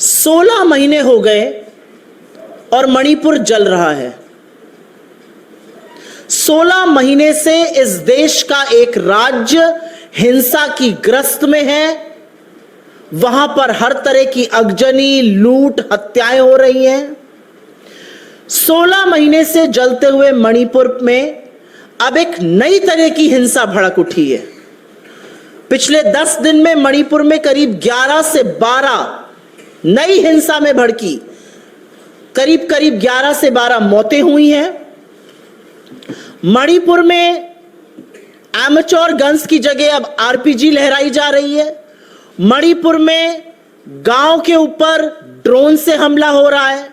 16 महीने हो गए और मणिपुर जल रहा है। 16 महीने से इस देश का एक राज्य हिंसा की ग्रस्त में है। वहां पर हर तरह की अगजनी, लूट, हत्याएं हो रही हैं। 16 महीने से जलते हुए मणिपुर में अब एक नई तरह की हिंसा भड़क उठी है। पिछले 10 दिन में मणिपुर में करीब 11 से 12 नई हिंसा में भड़की, करीब 11 से 12 मौतें हुई हैं। मणिपुर में एमेच्योर गन्स की जगह अब आरपीजी लहराई जा रही है। मणिपुर में गांव के ऊपर ड्रोन से हमला हो रहा है,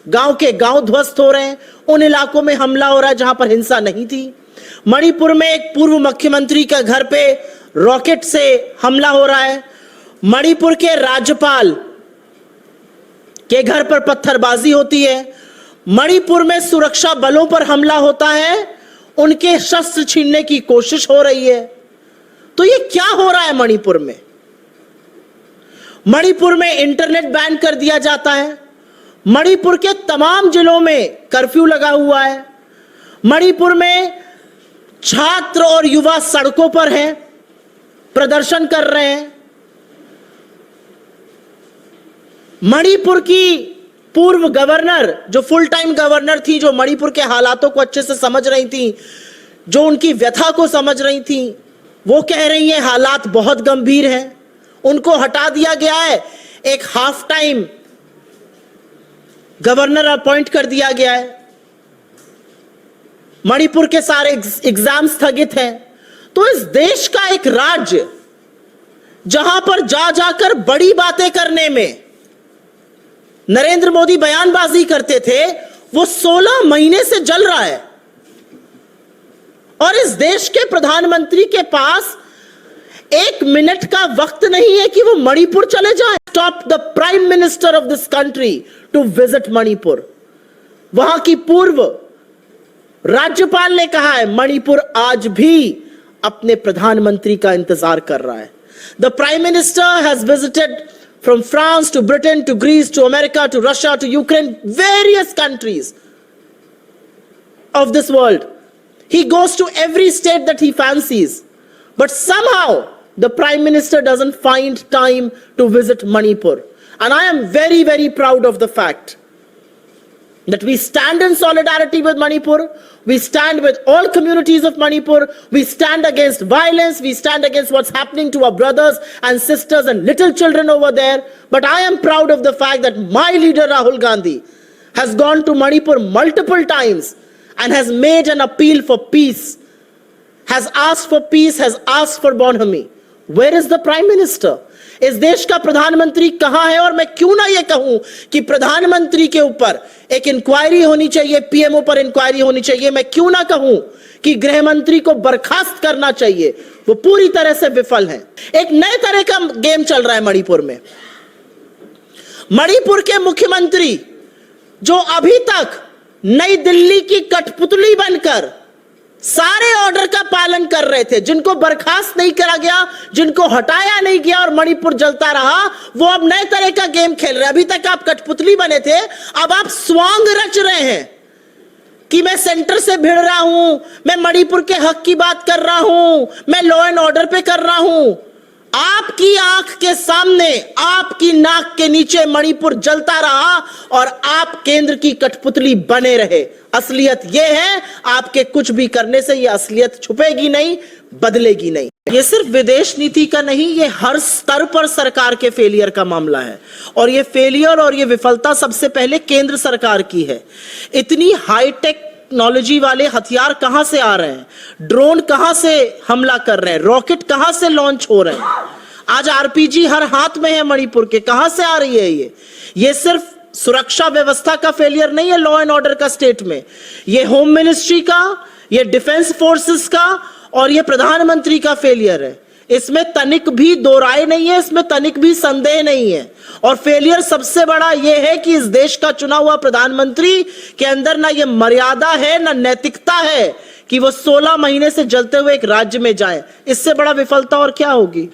गांव के गांव ध्वस्त हो रहे हैं, उन इलाकों में हमला हो रहा है जहां पर हिंसा नहीं थी। मणिपुर में एक पूर्व मुख्यमंत्री के घर पे रॉकेट से हमला हो रहा है। मणिपुर के राज्यपाल के घर पर पत्थरबाजी होती है। मणिपुर में सुरक्षा बलों पर हमला होता है, उनके शस्त्र छीनने की कोशिश हो रही है। तो ये क्या हो रहा है मणिपुर में? मणिपुर में इंटरनेट बैन कर दिया जाता है। मणिपुर के तमाम जिलों में कर्फ्यू लगा हुआ है। मणिपुर में छात्र और युवा सड़कों पर हैं, प्रदर्शन कर रहे हैं। मणिपुर की पूर्व गवर्नर, जो फुल टाइम गवर्नर थी, जो मणिपुर के हालातों को अच्छे से समझ रही थी, जो उनकी व्यथा को समझ रही थी, वो कह रही हैं हालात बहुत गंभीर हैं। उनको हटा दिया गया है, एक हाफ टाइम गवर्नर अपॉइंट कर दिया गया है। मणिपुर के सारे एग्जाम स्थगित हैं। तो इस देश का एक राज्य जहां पर जा जाकर बड़ी बातें करने में नरेंद्र मोदी बयानबाजी करते थे, वो 16 महीने से जल रहा है। और इस देश के प्रधानमंत्री के पास 1 मिनट का वक्त नहीं है कि वो मणिपुर चले जाएं। Stop the prime minister of this country to visit Manipur. वहां की पूर्व राज्यपाल ने कहा है मणिपुर आज भी अपने प्रधानमंत्री का इंतजार कर रहा है। The prime minister has visited from France to Britain to Greece to America to Russia to Ukraine, various countries of this world. He goes to every state that he fancies. But somehow the Prime Minister doesn't find time to visit Manipur. And I am very, very proud of the fact that we stand in solidarity with Manipur. We stand with all communities of Manipur. We stand against violence. We stand against what's happening to our brothers and sisters and little children over there. But I am proud of the fact that my leader Rahul Gandhi has gone to Manipur multiple times and has made an appeal for peace, has asked for peace, has asked for bonhomie. Where is the Prime Minister? इस देश का प्रधानमंत्री कहां है? और मैं क्यों ना ये कहूं कि प्रधानमंत्री के ऊपर एक इंक्वायरी होनी चाहिए, पीएमओ पर इंक्वायरी होनी चाहिए। मैं क्यों ना कहूं कि गृह मंत्री को बर्खास्त करना चाहिए। वो पूरी तरह से विफल हैं। एक नए तरह का गेम चल रहा है मणिपुर में। मणिपुर के मुख्यमंत्री जो अभी तक नई दिल्ली की कठपुतली बनकर सारे ऑर्डर का पालन कर रहे थे, जिनको बर्खास्त नहीं करा गया, जिनको हटाया नहीं गया और मणिपुर जलता रहा, वो अब नए तरह का गेम खेल रहे हैं। अभी तक आप कठपुतली बने थे, अब आप स्वांग रच रहे हैं कि मैं सेंटर से भिड़ रहा हूं, मैं मणिपुर के हक की बात कर रहा हूं, मैं लॉ एंड ऑर्डर पे कर रहा हूं। आपकी आंख के सामने, आपकी नाक के नीचे मणिपुर जलता रहा और आप केंद्र की कठपुतली बने रहे। असलियत यह है, आपके कुछ भी करने से यह असलियत छुपेगी नहीं, बदलेगी नहीं। ये सिर्फ विदेश नीति का नहीं, ये हर स्तर पर सरकार के फेलियर का मामला है। और ये फेलियर और ये विफलता सबसे पहले केंद्र सरकार की है। इतनी हाईटेक टेक्नोलॉजी वाले हथियार कहां से आ रहे हैं? ड्रोन कहां से हमला कर रहे हैं? रॉकेट कहां से लॉन्च हो रहे हैं? आज आरपीजी हर हाथ में है मणिपुर के। कहां से आ रही है ये सिर्फ सुरक्षा व्यवस्था का फेलियर नहीं है लॉ एंड ऑर्डर का स्टेट में, ये होम मिनिस्ट्री का, ये डिफेंस फोर्सेस का और ये प्रधानमंत्री का फेलियर है। इसमें तनिक भी दो राय नहीं है, इसमें तनिक भी संदेह नहीं है। और फेलियर सबसे बड़ा यह है कि इस देश का चुना हुआ प्रधानमंत्री के अंदर ना ये मर्यादा है, ना नैतिकता है कि वो 16 महीने से जलते हुए एक राज्य में जाए। इससे बड़ा विफलता और क्या होगी?